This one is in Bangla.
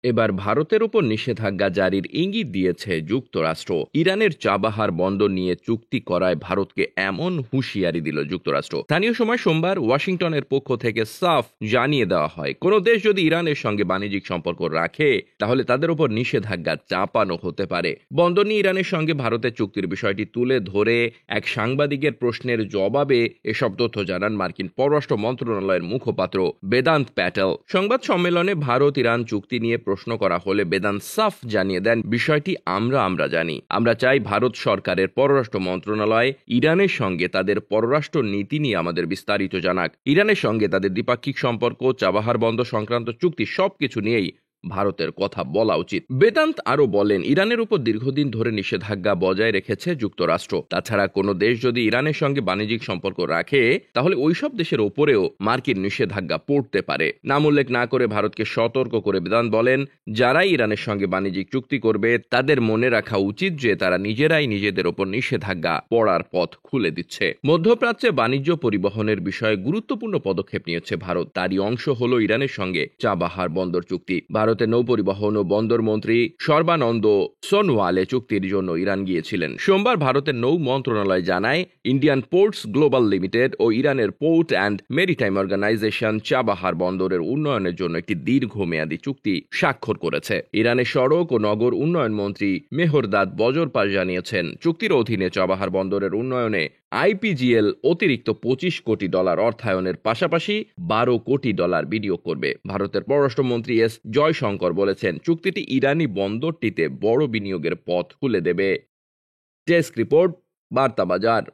এবার ভারতের উপর নিষেধাজ্ঞা জারির ইঙ্গিত দিয়েছে যুক্তরাষ্ট্র। ইরানের চাবাহার বন্দর নিয়ে চুক্তি করায় ভারতকে এমন হুঁশিয়ারি দিল যুক্তরাষ্ট্র। স্থানীয় সময় সোমবার ওয়াশিংটনের পক্ষ থেকে সাফ জানিয়ে দেওয়া হয়, কোনো দেশ যদি ইরানের সঙ্গে বাণিজ্যিক সম্পর্ক রাখে তাহলে তাদের উপর নিষেধাজ্ঞা চাপানো হতে পারে। বন্দর নিয়ে ইরানের সঙ্গে ভারতের চুক্তির বিষয়টি তুলে ধরে এক সাংবাদিকের প্রশ্নের জবাবে এসব তথ্য জানান মার্কিন পররাষ্ট্র মন্ত্রণালয়ের মুখপাত্র বেদান্ত প্যাটেল। সংবাদ সম্মেলনে ভারত ইরান চুক্তি নিয়ে প্রশ্ন করা হলে বেদান্ত সাফ জানিয়ে দেন, বিষয়টি আমরা জানি। আমরা চাই ভারত সরকারের পররাষ্ট্র মন্ত্রণালয় ইরানের সঙ্গে তাদের পররাষ্ট্র নীতি নিয়ে আমাদের বিস্তারিত জানাক। ইরানের সঙ্গে তাদের দ্বিপাক্ষিক সম্পর্ক, চাবাহার বন্দর সংক্রান্ত চুক্তি সবকিছু নিয়েই ভারতের কথা বলা উচিত। বেদান্ত আরো বলেন, ইরানের উপর দীর্ঘদিন ধরে নিষেধাজ্ঞা বজায় রেখেছে যুক্তরাষ্ট্র। তাছাড়া কোনো দেশ যদি ইরানের সঙ্গে বাণিজ্যিক সম্পর্ক রাখে তাহলে ওইসব দেশের ওপরেও মার্কিন নিষেধাজ্ঞা পড়তে পারে। নাম উল্লেখ না করে ভারতকে সতর্ক করে বেদান্ত বলেন, যারাই ইরানের সঙ্গে বাণিজ্যিক চুক্তি করবে তাদের মনে রাখা উচিত যে তারা নিজেরাই নিজেদের ওপর নিষেধাজ্ঞা পড়ার পথ খুলে দিচ্ছে। মধ্যপ্রাচ্যে বাণিজ্য পরিবহনের বিষয়ে গুরুত্বপূর্ণ পদক্ষেপ নিয়েছে ভারত। তারই অংশ হলো ইরানের সঙ্গে চাবাহার বন্দর চুক্তি। ভারতের নৌপরিবহন ও বন্দর মন্ত্রী সর্বানন্দ সোনোয়ালে চুক্তির জন্য ইরান গিয়েছিলেন। সোমবার ভারতের নৌ মন্ত্রণালয় জানায়, ইন্ডিয়ান পোর্টস গ্লোবাল লিমিটেড ও ইরানের port and maritime organisation Chabahar বন্দরের উন্নয়নের জন্য একটি দীর্ঘমেয়াদী চুক্তি স্বাক্ষর করেছে। ইরানের সড়ক ও নগর উন্নয়ন মন্ত্রী মেহরদাদ বজরপাস জানিয়েছেন, চুক্তির অধীনে চাবাহার বন্দরের উন্নয়নে আইপিজিএল অতিরিক্ত $25 কোটি অর্থায়নের পাশাপাশি $12 কোটি বিনিয়োগ করবে। ভারতের পররাষ্ট্রমন্ত্রী এস জয়শঙ্কর বলেছেন, চুক্তিটি ইরানি বন্দরটিতে বড় বিনিয়োগের পথ খুলে দেবে। ডেস্ক রিপোর্ট, বার্তা বাজার।